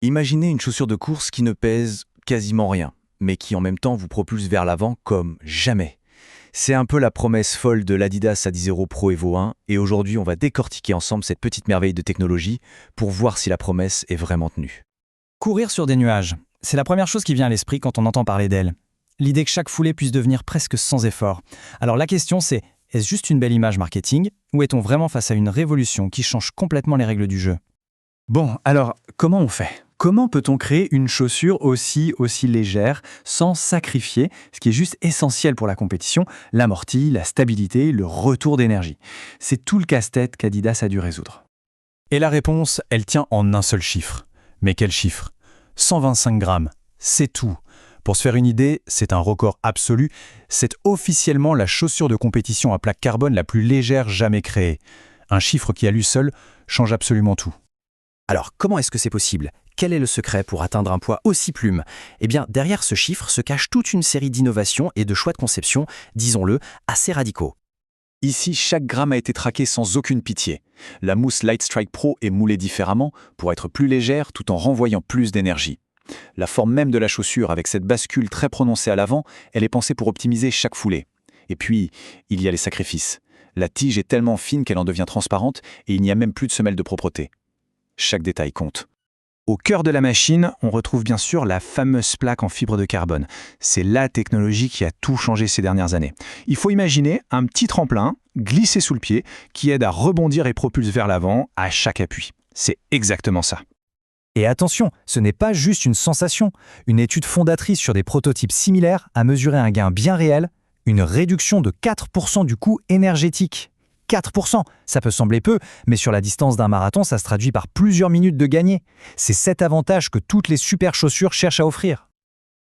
Imaginez une chaussure de course qui ne pèse quasiment rien, mais qui en même temps vous propulse vers l'avant comme jamais. C'est un peu la promesse folle de l'Adidas Adizero Pro Evo 1, et aujourd'hui on va décortiquer ensemble cette petite merveille de technologie pour voir si la promesse est vraiment tenue. Courir sur des nuages, c'est la première chose qui vient à l'esprit quand on entend parler d'elle. L'idée que chaque foulée puisse devenir presque sans effort. Alors la question c'est, est-ce juste une belle image marketing, ou est-on vraiment face à une révolution qui change complètement les règles du jeu? Bon, alors, comment on fait? Comment peut-on créer une chaussure aussi légère sans sacrifier ce qui est juste essentiel pour la compétition, l'amorti, la stabilité, le retour d'énergie? C'est tout le casse-tête qu'Adidas a dû résoudre. Et la réponse, elle tient en un seul chiffre. Mais quel chiffre? 125 grammes, c'est tout. Pour se faire une idée, c'est un record absolu. C'est officiellement la chaussure de compétition à plaque carbone la plus légère jamais créée. Un chiffre qui à lui seul change absolument tout. Alors, comment est-ce que c'est possible? Quel est le secret pour atteindre un poids aussi plume? Eh bien, derrière ce chiffre se cache toute une série d'innovations et de choix de conception, disons-le, assez radicaux. Ici, chaque gramme a été traqué sans aucune pitié. La mousse Light Strike Pro est moulée différemment pour être plus légère tout en renvoyant plus d'énergie. La forme même de la chaussure, avec cette bascule très prononcée à l'avant, elle est pensée pour optimiser chaque foulée. Et puis, il y a les sacrifices. La tige est tellement fine qu'elle en devient transparente et il n'y a même plus de semelle de propreté. Chaque détail compte. Au cœur de la machine, on retrouve bien sûr la fameuse plaque en fibre de carbone. C'est la technologie qui a tout changé ces dernières années. Il faut imaginer un petit tremplin glissé sous le pied qui aide à rebondir et propulse vers l'avant à chaque appui. C'est exactement ça. Et attention, ce n'est pas juste une sensation. Une étude fondatrice sur des prototypes similaires a mesuré un gain bien réel, une réduction de 4% du coût énergétique. 4%, ça peut sembler peu, mais sur la distance d'un marathon, ça se traduit par plusieurs minutes de gagné. C'est cet avantage que toutes les super chaussures cherchent à offrir.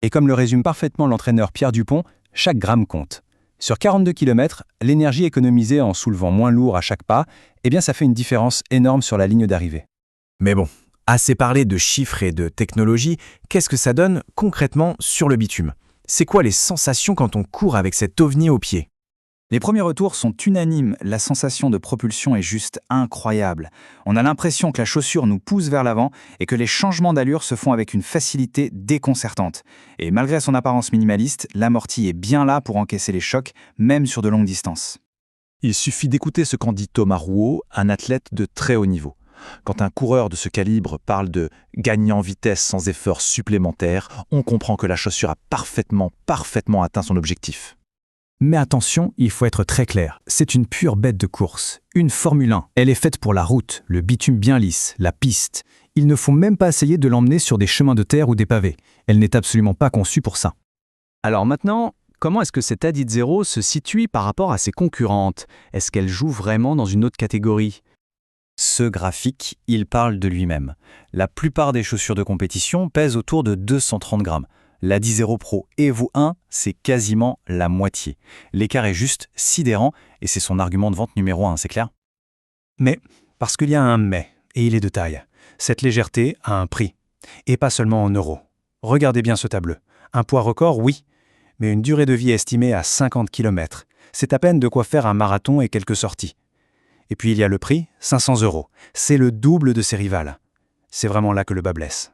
Et comme le résume parfaitement l'entraîneur Pierre Dupont, chaque gramme compte. Sur 42 km, l'énergie économisée en soulevant moins lourd à chaque pas, eh bien ça fait une différence énorme sur la ligne d'arrivée. Mais bon, assez parlé de chiffres et de technologie, qu'est-ce que ça donne concrètement sur le bitume? C'est quoi les sensations quand on court avec cet ovni au pied? Les premiers retours sont unanimes, la sensation de propulsion est juste incroyable. On a l'impression que la chaussure nous pousse vers l'avant et que les changements d'allure se font avec une facilité déconcertante. Et malgré son apparence minimaliste, l'amorti est bien là pour encaisser les chocs, même sur de longues distances. Il suffit d'écouter ce qu'en dit Thomas Rouault, un athlète de très haut niveau. Quand un coureur de ce calibre parle de « gagner en vitesse sans effort supplémentaire », on comprend que la chaussure a parfaitement atteint son objectif. Mais attention, il faut être très clair, c'est une pure bête de course, une Formule 1. Elle est faite pour la route, le bitume bien lisse, la piste. Il ne faut même pas essayer de l'emmener sur des chemins de terre ou des pavés. Elle n'est absolument pas conçue pour ça. Alors maintenant, comment est-ce que cette Adizero se situe par rapport à ses concurrentes? Est-ce qu'elle joue vraiment dans une autre catégorie? Ce graphique, il parle de lui-même. La plupart des chaussures de compétition pèsent autour de 230 grammes. L'Adizero Pro Evo 1, c'est quasiment la moitié. L'écart est juste sidérant et c'est son argument de vente numéro 1, c'est clair? Mais, parce qu'il y a un mais, et il est de taille, cette légèreté a un prix. Et pas seulement en euros. Regardez bien ce tableau. Un poids record, oui, mais une durée de vie estimée à 50 km. C'est à peine de quoi faire un marathon et quelques sorties. Et puis il y a le prix, 500 €. C'est le double de ses rivales. C'est vraiment là que le bas blesse.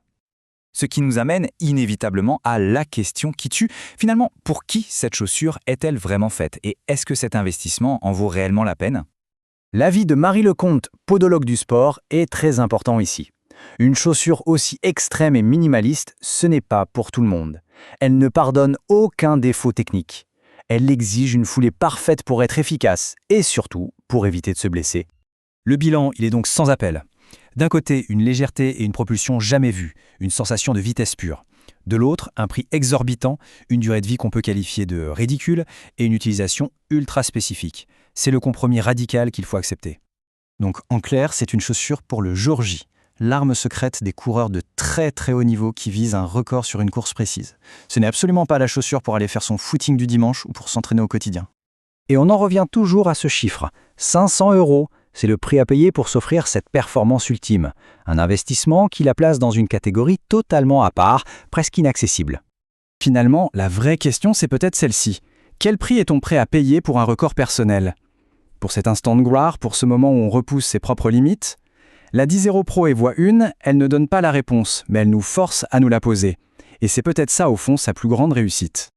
Ce qui nous amène inévitablement à la question qui tue. Finalement, pour qui cette chaussure est-elle vraiment faite? Et est-ce que cet investissement en vaut réellement la peine? L'avis de Marie Lecomte, podologue du sport, est très important ici. Une chaussure aussi extrême et minimaliste, ce n'est pas pour tout le monde. Elle ne pardonne aucun défaut technique. Elle exige une foulée parfaite pour être efficace et surtout pour éviter de se blesser. Le bilan, il est donc sans appel. D'un côté, une légèreté et une propulsion jamais vues, une sensation de vitesse pure. De l'autre, un prix exorbitant, une durée de vie qu'on peut qualifier de ridicule et une utilisation ultra spécifique. C'est le compromis radical qu'il faut accepter. Donc en clair, c'est une chaussure pour le jour J, l'arme secrète des coureurs de très très haut niveau qui visent un record sur une course précise. Ce n'est absolument pas la chaussure pour aller faire son footing du dimanche ou pour s'entraîner au quotidien. Et on en revient toujours à ce chiffre, 500 €. C'est le prix à payer pour s'offrir cette performance ultime. Un investissement qui la place dans une catégorie totalement à part, presque inaccessible. Finalement, la vraie question, c'est peut-être celle-ci. Quel prix est-on prêt à payer pour un record personnel? Pour cet instant de gloire, pour ce moment où on repousse ses propres limites? La 10.0 Pro et voie 1, elle ne donne pas la réponse, mais elle nous force à nous la poser. Et c'est peut-être ça, au fond, sa plus grande réussite.